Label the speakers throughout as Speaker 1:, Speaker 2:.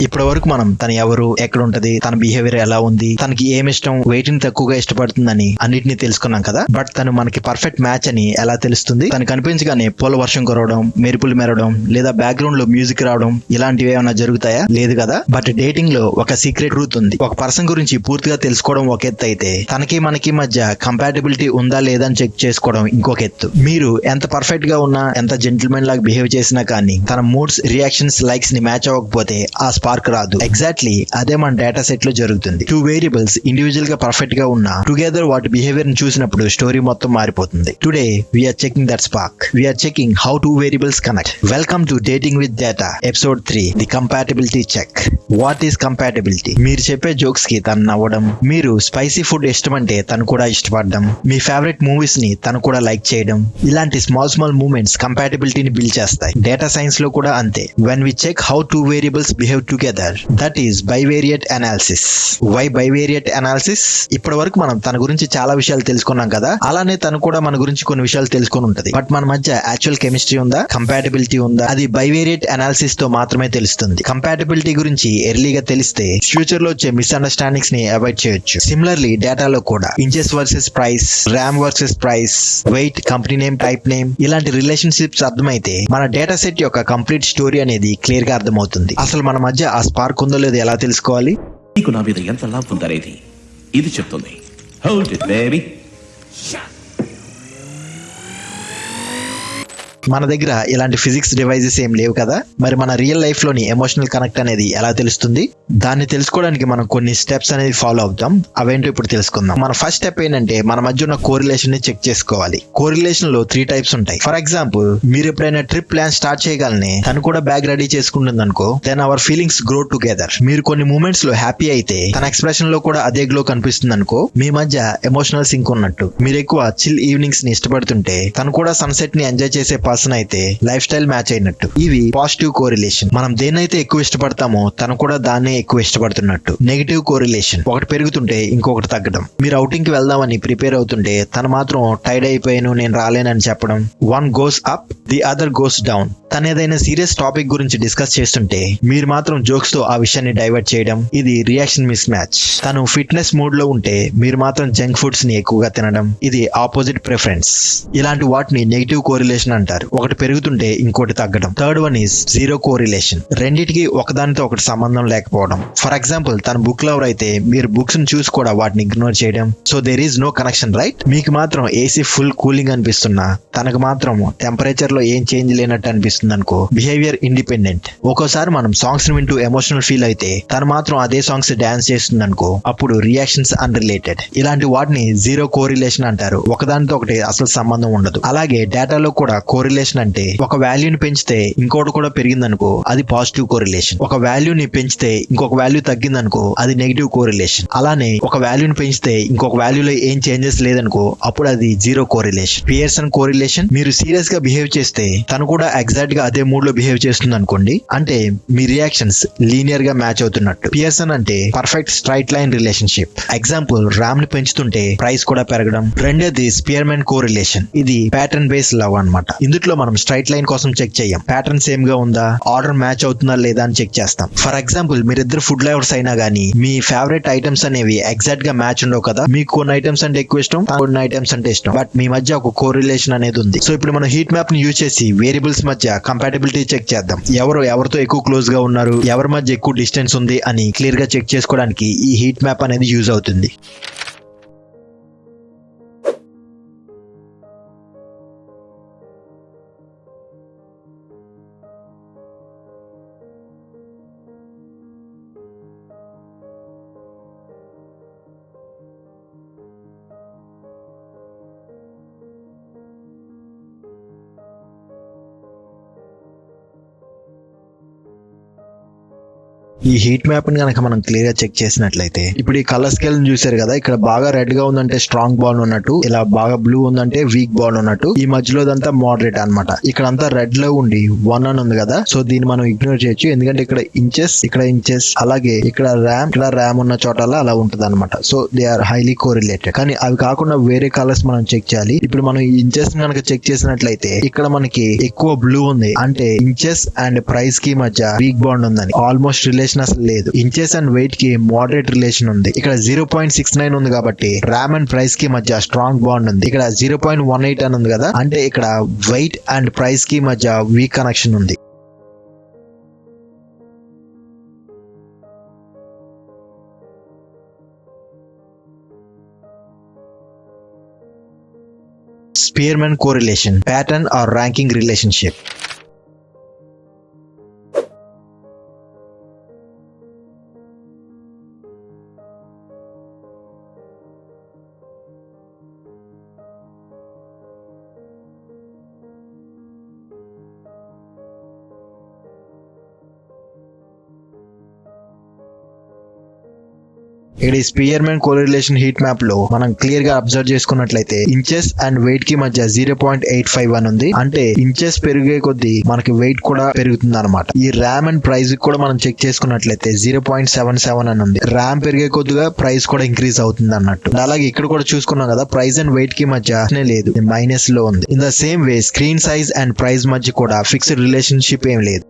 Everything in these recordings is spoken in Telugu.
Speaker 1: ఇప్పటి వరకు మనం తను ఎవరు, ఎక్కడ ఉంటది, తన బిహేవియర్ ఎలా ఉంది, తనకి ఏమి ఇష్టం, వెయిటింగ్ తక్కువగా ఇష్టపడుతుందని అన్నిటిని తెలుసుకున్నాం కదా. బట్ తను మనకి పర్ఫెక్ట్ మ్యాచ్ అని ఎలా తెలుస్తుంది? తను కనిపించగానే పూల వర్షం కురవడం, మెరుపులు మెరవడం, లేదా బ్యాక్గ్రౌండ్ లో మ్యూజిక్ రావడం ఇలాంటివి ఏమైనా జరుగుతాయా? లేదు కదా. బట్ డేటింగ్ లో ఒక సీక్రెట్ రూట్ ఉంది. ఒక పర్సన్ గురించి పూర్తిగా తెలుసుకోవడం ఒక ఎత్తు అయితే, తనకి మనకి మధ్య కంపాటబిలిటీ ఉందా లేదా అని చెక్ చేసుకోవడం ఇంకొక ఎత్తు. మీరు ఎంత పర్ఫెక్ట్ గా ఉన్నా, ఎంత జెంటిల్మెన్ లాగా బిహేవ్ చేసినా కానీ తన మూడ్స్, రియాక్షన్స్, లైక్స్ ని మ్యాచ్ అవ్వకపోతే ఆ స్పార్క్ రాదు. ఎగ్జాక్ట్లీ అదే మన డేటా సెట్ లో జరుగుతుంది. టూ వేరియబుల్స్ ఇండివిజువల్ గా పర్ఫెక్ట్ గా ఉన్నా టుగెదర్ వాటి బిహేవియర్ ని చూసినప్పుడు స్టోరీ మొత్తం మారిపోతుంది. Today we're checking that spark. We're checking how two variables connect. Welcome to dating with data episode 3, the compatibility check. What is compatibility? మీరు చెప్పే జోక్స్ కి తను నవ్వడం, మీరు స్పైసీ ఫుడ్ ఇష్టమంటే తను కూడా ఇష్టపడడం, మీ ఫేవరెట్ మూవీస్ ని తను కూడా లైక్ చేయడం, ఇలాంటి స్మాల్ మూమెంట్స్ కంపాటబిలిటీని బిల్డ్ చేస్తాయి. డేటా సైన్స్ లో కూడా అంతే. When we check how two variables behave together, that is bivariate analysis. Why bivariate analysis? ఇప్పటి వరకు మనం తన గురించి చాలా విషయాలు తెలుసుకున్నాం కదా, అలానే తను కూడా మన గురించి కొన్ని విషయాలు తెలుసుకొని ఉంటది. బట్ మన మధ్య యాక్చువల్ కెమిస్ట్రీ ఉందా, కంపాటబిలిటీ ఉందా? అది బైవేరియట్ అనాలిసిస్ తో మాత్రమే తెలుస్తుంది. కంపాటబిలిటీ గురించి ఎర్లీగా తెలిస్తే ఫ్యూచర్ లో వచ్చే మిస్అండర్స్టాండింగ్స్ ని అవాయిడ్ చేయొచ్చు. సిమిలర్లీ డేటాలో కూడా inches versus price, RAM versus price, weight, company name, type name, ఇలాంటి రిలేషన్షిప్స్ అర్థమైతే మన డేటా సెట్ యొక్క కంప్లీట్ స్టోరీ అనేది క్లియర్ గా అర్థమవుతుంది. అసలు మన మధ్య ఆ స్పార్క్ ఉందో లేదో ఎలా తెలుసుకోవాలి?
Speaker 2: నీకు నా మీద ఎంత లవ్ ఉందనేది ఇది చెప్తుంది. Hold it baby.
Speaker 1: మన దగ్గర ఇలాంటి ఫిజిక్స్ డివైజెస్ ఏం లేవు కదా, మరి మన రియల్ లైఫ్ లోని ఎమోషనల్ కనెక్ట్ అనేది ఎలా తెలుస్తుంది? దాన్ని తెలుసుకోవడానికి మనం కొన్ని స్టెప్స్ అనేది ఫాలో అవుతాం. అవేంటో ఇప్పుడు తెలుసుకుందాం. మన ఫస్ట్ స్టెప్ ఏంటంటే మన మధ్య ఉన్న కోరిలేషన్ ని చెక్ చేసుకోవాలి. కోరిలేషన్ లో 3 టైప్స్ ఉంటాయి. ఫర్ ఎగ్జాంపుల్, మీరు ఎప్పుడైనా ట్రిప్ ప్లాన్ స్టార్ట్ చేయగలనే తను కూడా బ్యాగ్ రెడీ చేసుకుంటుంది అనుకో, then our feelings grow together. మీరు కొన్ని మూమెంట్స్ లో హ్యాపీ అయితే తన ఎక్స్ప్రెషన్ లో కూడా అదే గ్లో కనిపిస్తుంది అనుకో, మీ మధ్య ఎమోషనల్ సింక్ ఉన్నట్టు. మీరు ఎక్కువ చిల్ ఈవినింగ్స్ ని ఇష్టపడుతుంటే తను కూడా సన్సెట్ ని ఎంజాయ్ చేసే పర్సన్ అయితే లైఫ్ స్టైల్ మ్యాచ్ అయినట్టు. ఇవి పాజిటివ్ కోరిలేషన్. మనం దేన్నైతే ఎక్కువ ఇష్టపడతామో తను కూడా దాన్నే ఎక్కువ ఇష్టపడుతున్నట్టు. Negative correlation. ఒకటి పెరుగుతుంటే ఇంకొకటి తగ్గడం. మీరు అవుటింగ్ కి వెళ్దామని ప్రిపేర్ అవుతుంటే తను మాత్రం టైర్డ్ అయిపోయాను, నేను రాలేనని చెప్పడం. One goes up, the other goes down. తను ఏదైనా సీరియస్ టాపిక్ గురించి డిస్కస్ చేస్తుంటే మీరు మాత్రం జోక్స్ తో ఆ విషయాన్ని డైవర్ట్ చేయడం. ఇది రియాక్షన్ మిస్ మ్యాచ్. తను ఫిట్నెస్ మూడ్ లో ఉంటే మీరు మాత్రం జంక్ ఫుడ్స్ ని ఎక్కువగా తినడం. ఇది ఆపోజిట్ ప్రిఫరెన్స్. ఇలాంటి వాటిని నెగిటివ్ కోరిలేషన్ అంటారు. ఒకటి పెరుగుతుంటే ఇంకోటి తగ్గడం. Third one is zero correlation. రెండిటికి ఒకదానితో ఒకటి సంబంధం లేకపోవడం. ఫర్ ఎగ్జాంపుల్, తన బుక్ లవర్ అయితే మీరు బుక్స్ ని చూసి కూడా వాటిని ఇగ్నోర్ చేయడం. So there is no connection, right? మీకు మాత్రం ఏసీ ఫుల్ కూలింగ్ అనిపిస్తున్నా తనకు మాత్రం టెంపరేచర్ లో ఏం చేంజ్ లేనట్టు అనిపిస్తుంది అనుకో, బిహేవియర్ ఇండిపెండెంట్. ఒక్కోసారి మనం సాంగ్స్ ని వింటూ ఎమోషనల్ ఫీల్ అయితే తను మాత్రం అదే సాంగ్స్ డాన్స్ చేస్తుంది అనుకో, అప్పుడు రియాక్షన్స్ అన్రిలేటెడ్. ఇలాంటి వాటిని జీరో కోరిలేషన్ అంటారు. ఒకదానితో ఒకటి అసలు సంబంధం ఉండదు. అలాగే డేటాలో కూడా కోరిలేషన్ అంటే ఒక వాల్యూని పెంచితే ఇంకోటి కూడా పెరిగిందనుకో, అది పాజిటివ్ కోరిలేషన్. ఒక వాల్యూని పెంచితే ఇంకొక వాల్యూ తగ్గిందనుకో, అది నెగిటివ్ కోరిలేషన్. అలానే ఒక వాల్యూని పెంచితే ఇంకొక వాల్యూలో ఏం చేంజెస్ లేదనుకో, అప్పుడు అది జీరో కోరిలేషన్. Pearson correlation. మీరు సీరియస్ గా బిహేవ్ చేస్తే తను కూడా ఎగ్జాక్ట్ గా అదే మూడ్ లో బిహేవ్ చేస్తుంది అనుకోండి, అంటే మీ రియాక్షన్స్ లీనియర్ గా మ్యాచ్ అవుతున్నట్టు. పియర్సన్ అంటే perfect straight line relationship. Example, RAM ని పెంచుతుంటే ప్రైస్ కూడా పెరగడం. రెండోది స్పియర్మెన్ కోరిలేషన్. ఇది ప్యాటర్న్ బేస్డ్ లవ్ అన్నమాట. ఇందులో మనం స్ట్రైట్ లైన్ కోసం చెక్ చేయం, ప్యాటర్న్ సేమ్ గా ఉందా, ఆర్డర్ మ్యాచ్ అవుతుందా లేదా అని చెక్ చేస్తాం. ఫర్ ఎగ్జాంపుల్, మీరిద్దరు ఫుడ్ లవర్స్ అయినా గానీ మీ ఫేవరెట్ ఐటమ్స్ అనేవి ఎగ్జాక్ట్ గా మ్యాచ్ ఉండవు కదా. మీకు కొన్ని ఐటమ్స్ అంటే ఎక్కువ ఇష్టం, కొన్ని ఐటమ్స్ అంటే ఇష్టం, బట్ మీ మధ్య ఒక కోరిలేషన్ అనేది ఉంది. సో ఇప్పుడు మనం హీట్ మ్యాప్ ని యూజ్ చేసి వేరియబుల్స్ మధ్య కంపాటబిలిటీ చెక్ చేద్దాం. ఎవరితో ఎక్కువ క్లోజ్ గా ఉన్నారు, ఎవరి మధ్య ఎక్కువ డిస్టెన్స్ ఉంది అని క్లియర్ గా చెక్ చేసుకోవడానికి ఈ హీట్ మ్యాప్ అనేది యూజ్ అవుతుంది. ఈ హీట్ మ్యాప్ ని కనుక మనం క్లియర్ గా చెక్ చేసినట్లయితే, ఇప్పుడు ఈ కలర్ స్కేల్ చూసారు కదా, ఇక్కడ బాగా రెడ్ గా ఉందంటే స్ట్రాంగ్ బాండ్ ఉన్నట్టు, ఇలా బాగా బ్లూ ఉందంటే వీక్ బాండ్ ఉన్నట్టు, ఈ మధ్యలో దంతా మోడరేట్ అన్నమాట. ఇక్కడ అంతా రెడ్ లో ఉండి 1 అని ఉంది కదా, సో దీన్ని మనం ఇగ్నోర్ చేయొచ్చు. ఎందుకంటే ఇక్కడ ఇంచెస్, అలాగే ఇక్కడ ర్యామ్ ఉన్న చోట అలా ఉంటది అనమాట. So they are highly correlated. కానీ అవి కాకుండా వేరే కలర్స్ మనం చెక్ చేయాలి. ఇప్పుడు మనం ఈ ఇంచెస్ కనుక చెక్ చేసినట్లయితే ఇక్కడ మనకి ఎక్కువ బ్లూ ఉంది, అంటే ఇంచెస్ అండ్ ప్రైస్ కి మధ్య వీక్ బాండ్ ఉందని. ఆల్మోస్ట్ రిలేషన్ రిలేషన్ అసలు లేదు. ఇంచెస్ అండ్ వెయిట్ కి మోడరేట్ రిలేషన్ ఉంది. ఇక్కడ 0.69 ఉంది కాబట్టి ర్యామ్ అండ్ ప్రైస్ కి మధ్య స్ట్రాంగ్ బాండ్ ఉంది. ఇక్కడ 0.18 అని ఉంది కదా, అంటే ఇక్కడ వెయిట్ అండ్ ప్రైస్ కి మధ్య వీక్ కనెక్షన్ ఉంది. Spearman correlation, pattern or ranking relationship. ఇక్కడ ఈ స్పియర్మన్ కోరిలేషన్ హీట్ మ్యాప్ లో మనం క్లియర్ గా అబ్జర్వ్ చేసుకున్నట్లయితే ఇంచెస్ అండ్ వెయిట్ కి మధ్య 0.851 ఉంది. అంటే ఇంచెస్ పెరిగే కొద్దీ మనకి వెయిట్ కూడా పెరుగుతుంది అనమాట. ఈ ర్యామ్ అండ్ ప్రైస్ కూడా మనం చెక్ చేసుకున్నట్లయితే 0.77 అని ఉంది. ర్యామ్ పెరిగే కొద్దిగా ప్రైస్ కూడా ఇంక్రీజ్ అవుతుంది అన్నట్టు. అలాగే ఇక్కడ కూడా చూసుకున్నాం కదా, ప్రైస్ అండ్ వెయిట్ కి మధ్య లేదు, మైనస్ లో ఉంది. In the same way screen size and price మధ్య కూడా ఫిక్స్డ్ రిలేషన్షిప్ ఏం లేదు.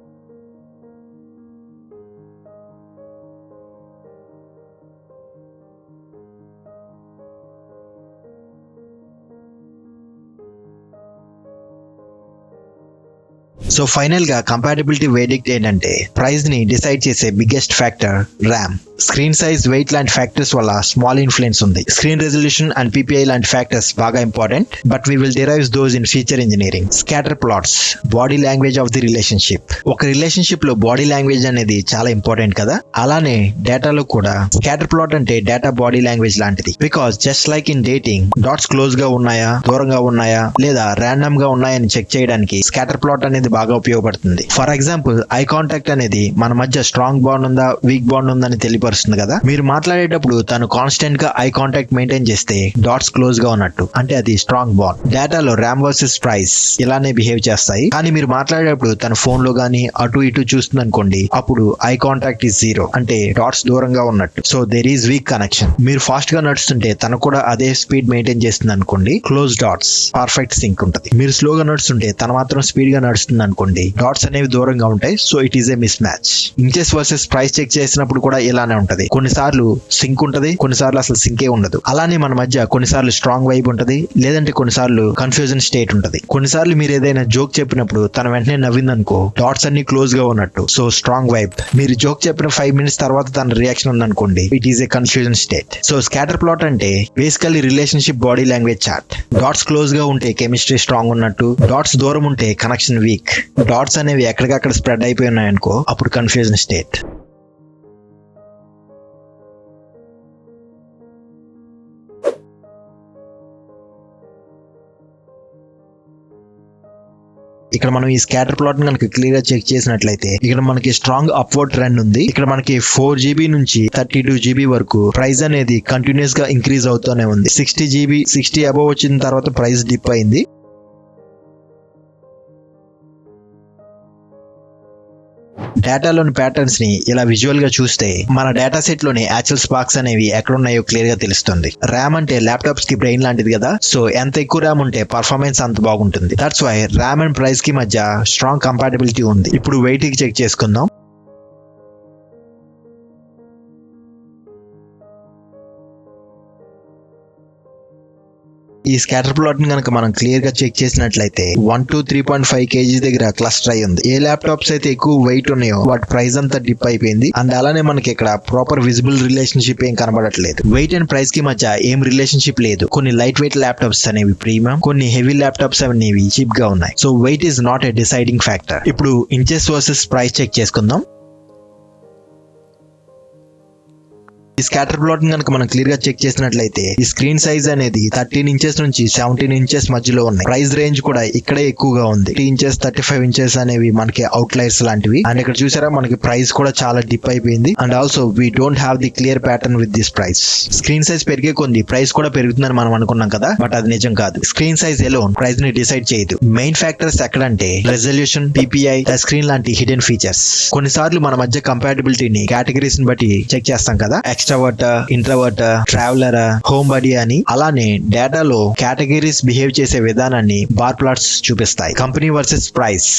Speaker 1: సో ఫైనల్ గా కంపాటబిలిటీ వెర్డిక్ట్ ఏంటంటే ప్రైస్ ని డిసైడ్ చేసే biggest factor RAM. Screen size, weight లాంటి ఫ్యాక్టర్స్ వల్ల స్మాల్ ఇన్ఫ్లుయెన్స్ ఉంది. స్క్రీన్ రెజల్యూషన్ అండ్ PPI లాంటి ఫ్యాక్టర్స్ బాగా important, but we will derive those in feature engineering. Scatter plots, body language of the relationship. ఒక రిలేషన్షిప్ లో బాడీ లాంగ్వేజ్ అనేది చాలా ఇంపార్టెంట్ కదా, అలానే డేటాలో కూడా స్కాటర్ ప్లాట్ అంటే డేటా బాడీ లాంగ్వేజ్ లాంటిది. Because just like in dating, dots close గా ఉన్నాయా, దూరంగా ఉన్నాయా, లేదా ర్యాండమ్ గా ఉన్నాయని చెక్ చేయడానికి స్కాటర్ ప్లాట్ అనేది బాగా ఉపయోగపడుతుంది. ఫర్ ఎగ్జాంపుల్, ఐ కాంటాక్ట్ అనేది మన మధ్య స్ట్రాంగ్ బాండ్ ఉందా, వీక్ బాండ్ ఉందని తెలియపరుస్తుంది కదా. మీరు మాట్లాడేటప్పుడు తను కాన్స్టెంట్ గా ఐ కాంటాక్ట్ మెయింటైన్ చేస్తే డాట్స్ క్లోజ్ గా ఉన్నట్టు, అంటే అది స్ట్రాంగ్ బాండ్. డేటాలో ర్యామ్ వర్సెస్ ప్రైస్ ఇలానే బిహేవ్ చేస్తాయి. కానీ మీరు మాట్లాడేటప్పుడు తన ఫోన్ లో గానీ అటు ఇటు చూస్తుంది అనుకోండి, అప్పుడు ఐ కాంటాక్ట్ ఈజ్ 0, అంటే డాట్స్ దూరంగా ఉన్నట్టు. So there is weak connection. మీరు ఫాస్ట్ గా నడుస్తుంటే తను కూడా అదే స్పీడ్ మెయింటైన్ చేస్తుంది అనుకోండి, క్లోజ్ డాట్స్, పర్ఫెక్ట్ సింక్ ఉంటుంది. మీరు స్లోగా నడుస్తుంటే తను మాత్రం స్పీడ్ గా నడుస్తుంది అనుకోండి, డాట్స్ అనేవి దూరంగా ఉంటాయి. So it is a mismatch. Inches versus price check చేసినప్పుడు కూడా ఇలానే ఉంటది. కొన్నిసార్లు సింక్ ఉంటది, కొన్నిసార్లు అసలు సింకే ఉండదు. అలానే మన మధ్య కొన్నిసార్లు స్ట్రాంగ్ వైబ్ ఉంటది, లేదంటే కొన్నిసార్లు కన్ఫ్యూజన్ స్టేట్ ఉంటది. కొన్నిసార్లు మీరు ఏదైనా జోక్ చెప్పినప్పుడు తన వెంటనే నవ్విందనుకో, డాట్స్ అన్ని క్లోజ్ గా ఉన్నట్టు, సో స్ట్రాంగ్ వైబ్. మీరు జోక్ చెప్పిన 5 మినిట్స్ తర్వాత తన రియాక్షన్ ఉందనుకోండి, it is a confusion state. So scatter plot అంటే basically relationship body language chart. Dots close గా ఉంటే కెమిస్ట్రీ స్ట్రాంగ్ ఉన్నట్టు, డాట్స్ దూరం ఉంటే కనెక్షన్ వీక్. డాట్స్ అనేవి ఎక్కడికక్కడ స్ప్రెడ్ అయిపోయి ఉన్నాయనుకో, అప్పుడు కన్ఫ్యూజన్ స్టేట్. ఇక్కడ మనం ఈ స్కాటర్ ప్లాట్ కనుక క్లియర్ గా చెక్ చేసినట్లయితే ఇక్కడ మనకి స్ట్రాంగ్ అప్వర్డ్ ట్రెండ్ ఉంది. ఇక్కడ మనకి 4 GB నుంచి 32 GB వరకు ప్రైస్ అనేది కంటిన్యూస్ గా ఇంక్రీజ్ అవుతూనే ఉంది. 60 GB 60 అబవ్ వచ్చిన తర్వాత ప్రైస్ డిప్ అయింది. డేటాలోని ప్యాటర్న్స్ ని ఇలా విజువల్ గా చూస్తే మన డేటా సెట్ లోని యాక్చువల్ స్పార్క్స్ అనేవి ఎక్కడున్నాయో క్లియర్ గా తెలుస్తుంది. ర్యామ్ అంటే ల్యాప్టాప్స్ కి బ్రెయిన్ లాంటిది కదా, సో ఎంత ఎక్కువ ర్యామ్ ఉంటే పర్ఫార్మెన్స్ అంత బాగుంటుంది. That's why RAM and price కి మధ్య స్ట్రాంగ్ కంపాటబిలిటీ ఉంది. ఇప్పుడు వెయిట్ కి చెక్ చేసుకుందాం. ఈ స్కాటర్ ప్లాట్ ని కనుక మనం క్లియర్ గా చెక్ చేసినట్లయితే 1 to 3.5 kg దగ్గర క్లస్టర్ అయి ఉంది. ఏ ల్యాప్టాప్స్ అయితే ఎక్కువ వెయిట్ ఉన్నాయో వాటి ప్రైస్ అంతా డిప్ అయిపోయింది. అండ్ అలానే మనకి ఇక్కడ ప్రాపర్ విజిబుల్ రిలేషన్షిప్ ఏం కనబడట్లేదు. వెయిట్ అండ్ ప్రైస్ కి మధ్య ఏం రిలేషన్షిప్ లేదు. కొన్ని లైట్ వెయిట్ ల్యాప్టాప్స్ అనేవి ప్రీమియం, కొన్ని హెవీ ల్యాప్టాప్స్ అనేవి చీప్ గా ఉన్నాయి. So weight is not a deciding factor. ఇప్పుడు ఇంచెస్ వర్సెస్ ప్రైస్ చెక్ చేసుకుందాం. ఈ స్కాటర్ ప్లాట్ ని కనుక మనం క్లియర్ గా చెక్ చేసినట్లయితే ఈ స్క్రీన్ సైజ్ అనేది 13 ఇంచెస్ నుంచి 17 ఇంచెస్ మధ్యలో ఉన్నాయి. ప్రైస్ రేంజ్ కూడా ఇక్కడే ఎక్కువగా ఉంది. 30 ఇంచెస్ 35 ఇంచెస్ అనేవి మనకి అవుట్లైర్స్ లాంటివి. అండ్ ఇక్కడ చూసారా మనకి ప్రైస్ కూడా చాలా డిప్ అయిపోయింది. And also we don't have the clear pattern with this price. Screen size పెరిగే కొంది ప్రైస్ కూడా పెరుగుతుందని మనం అనుకున్నాం కదా, బట్ అది నిజం కాదు. స్క్రీన్ సైజ్ ఎలోన్ ప్రైస్ ని డిసైడ్ చేయదు. మెయిన్ ఫ్యాక్టర్స్ ఎక్కడంటే రెజల్యూషన్, PPI, టచ్ స్క్రీన్ లాంటి హిడెన్ ఫీచర్స్. కొన్నిసార్లు మన మధ్య కంపాటబిలిటీని కేటగిరీస్ ని బట్టి చెక్ చేస్తాం కదా, extrovert, introvert, traveller, home buddy అని. అలానే డేటాలో కేటగిరీస్ బిహేవ్ చేసే విధానాన్ని బార్ ప్లాట్స్ చూపిస్తాయి. Company versus price.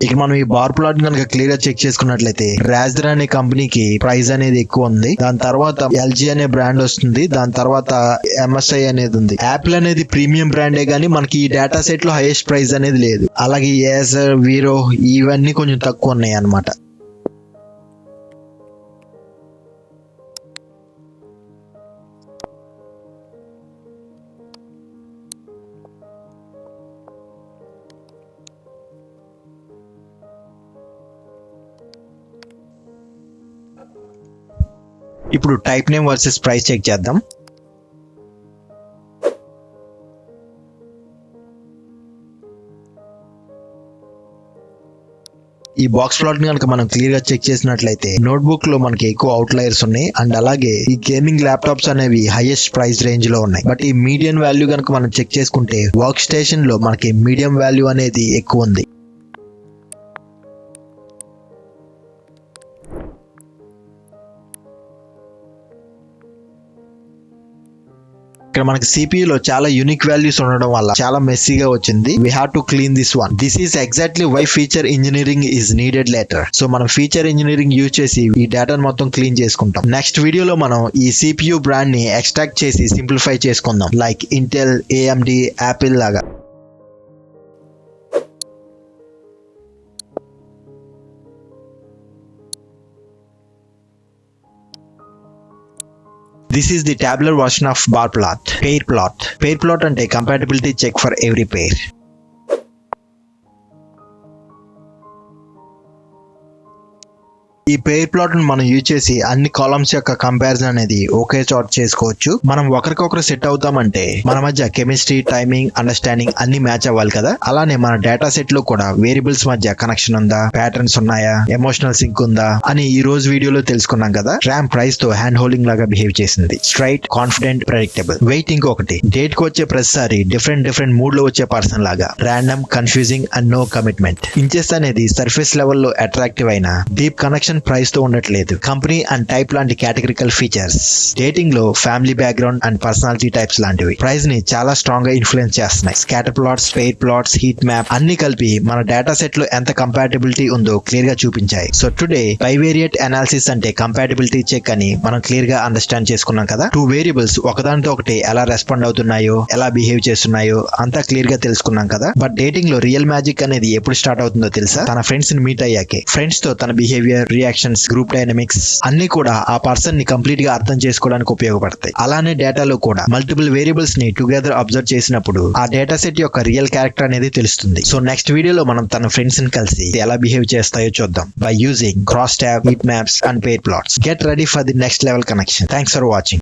Speaker 1: ఇక మనం ఈ బార్ ప్లాట్ కనుక క్లియర్ గా చెక్ చేసుకున్నట్లయితే రాజ్దర్ అనే కంపెనీకి ప్రైస్ అనేది ఎక్కువ ఉంది. దాని తర్వాత ఎల్జీ అనే బ్రాండ్ వస్తుంది. దాని తర్వాత ఎంఎస్ఐ అనేది ఉంది. యాపిల్ అనేది ప్రీమియం బ్రాండే గానీ మనకి ఈ డేటా సెట్ లో హైయెస్ట్ ప్రైస్ అనేది లేదు. అలాగే ఏసర్, వీరో ఇవన్నీ కొంచెం తక్కువ ఉన్నాయి అన్నమాట. ఇప్పుడు type name versus price check చేద్దాం. ఈ బాక్స్ ప్లాట్ కనుక మనం క్లియర్ గా చెక్ చేసినట్లయితే నోట్బుక్ లో మనకి ఎక్కువ అవుట్లయర్స్ ఉన్నాయి. అండ్ అలాగే ఈ గేమింగ్ ల్యాప్టాప్స్ అనేవి హైయెస్ట్ ప్రైస్ రేంజ్ లో ఉన్నాయి. బట్ ఈ మీడియం వాల్యూ కనుక మనం చెక్ చేసుకుంటే వర్క్ స్టేషన్ లో మనకి మీడియం వాల్యూ అనేది ఎక్కువ ఉంది. ఇక్కడ మనకి CPU లో చాలా యూనిక్ వాల్యూస్ ఉండడం వల్ల చాలా మెస్సీగా వచ్చింది. We have to clean this one. This is exactly why feature engineering is needed later. So మనం ఫీచర్ ఇంజనీరింగ్ యూజ్ చేసి ఈ డేటాను మొత్తం క్లీన్ చేసుకుంటాం. నెక్స్ట్ వీడియోలో మనం ఈ CPU బ్రాండ్ ని ఎక్స్ట్రాక్ట్ చేసి సింప్లిఫై చేసుకుందాం, లైక్ ఇంటెల్, AMD, యాపిల్ లాగా. This is the tabular version of bar plot. Pair plot. Pair plot అంటే compatibility check for every pair. ఈ పెయిర్ ప్లాట్ ను మనం యూజ్ చేసి అన్ని కాలమ్స్ యొక్క కంపారిజన్ అనేది ఒకే చోట చేసుకోవచ్చు. మనం ఒకరికొకరు సెట్ అవుతామంటే మన మధ్య కెమిస్ట్రీ, టైమింగ్, అండర్స్టాండింగ్ అన్ని మ్యాచ్ అవ్వాలి కదా. అలానే మన డేటా సెట్ లో కూడా వేరియబుల్స్ మధ్య కనెక్షన్ ఉందా, ప్యాటర్న్స్ ఉన్నాయా, ఎమోషనల్ సింక్ ఉందా అని ఈ రోజు వీడియోలో తెలుసుకున్నాం కదా. ర్యామ్ ప్రైస్ తో హ్యాండ్ హోల్డింగ్ లాగా బిహేవ్ చేసింది. Straight, confident, predictable. వెయిట్ ఇంకొకటి, డేట్ కు వచ్చే ప్రతిసారి డిఫరెంట్ మూడ్ లో వచ్చే పర్సన్ లాగా. Random, confusing and no commitment. Inches అనేది సర్ఫేస్ లెవెల్లో అట్రాక్టివ్ అయినా డీప్ కనెక్షన్ ప్రైస్ తో ఉండట్లేదు. కంపెనీ అండ్ టైప్ లాంటి కేటగిరికల్ ఫీచర్స్. డేటింగ్ లో family background and personality types లాంటివి ప్రైస్ ని చాలా స్ట్రాంగ్ గా ఇన్ఫ్లుయెన్స్ చేస్తున్నాయి. Scatter plots, pair plots, heat map అన్ని కలిపి మన డేటా సెట్ లో ఎంత కంపాటిబిలిటీ ఉందో క్లియర్ గా చూపించాయి. సో టుడే బైవేరియట్ అనాలిసిస్ అంటే కంపాటిబిలిటీ చెక్ అని మనం క్లియర్ గా అండర్స్టాండ్ చేసుకున్నాం కదా. టూ వేరియబుల్స్ ఒకదానితో ఒకటి ఎలా రెస్పాండ్ అవుతున్నాయో, ఎలా బిహేవ్ చేస్తున్నాయో అంతా క్లియర్ గా తెలుసుకున్నాం కదా. బట్ డేటింగ్ లో రియల్ మ్యాజిక్ అనేది ఎప్పుడు స్టార్ట్ అవుతుందో తెలుసా? తన ఫ్రెండ్స్ ని మీట్ అయ్యాకే. ఫ్రెండ్స్ తో తన బిహేవియర్, రియాక్షన్స్, గ్రూప్ డైనమిక్స్ అన్ని కూడా ఆ పర్సన్ ని కంప్లీట్ గా అర్థం చేసుకోవడానికి ఉపయోగపడతాయి. అలానే డేటాలో కూడా మల్టిపుల్ వేరియబుల్స్ ని టుగెదర్ అబ్జర్వ్ చేసినప్పుడు ఆ డేటా సెట్ యొక్క రియల్ క్యారెక్టర్ అనేది తెలుస్తుంది. సో నెక్స్ట్ వీడియోలో మనం తన ఫ్రెండ్స్ ని కలిసి ఎలా బిహేవ్ చేస్తాయో చూద్దాం by using cross tab, heat maps and pair plots. Get ready for the next level connection. Thanks for watching.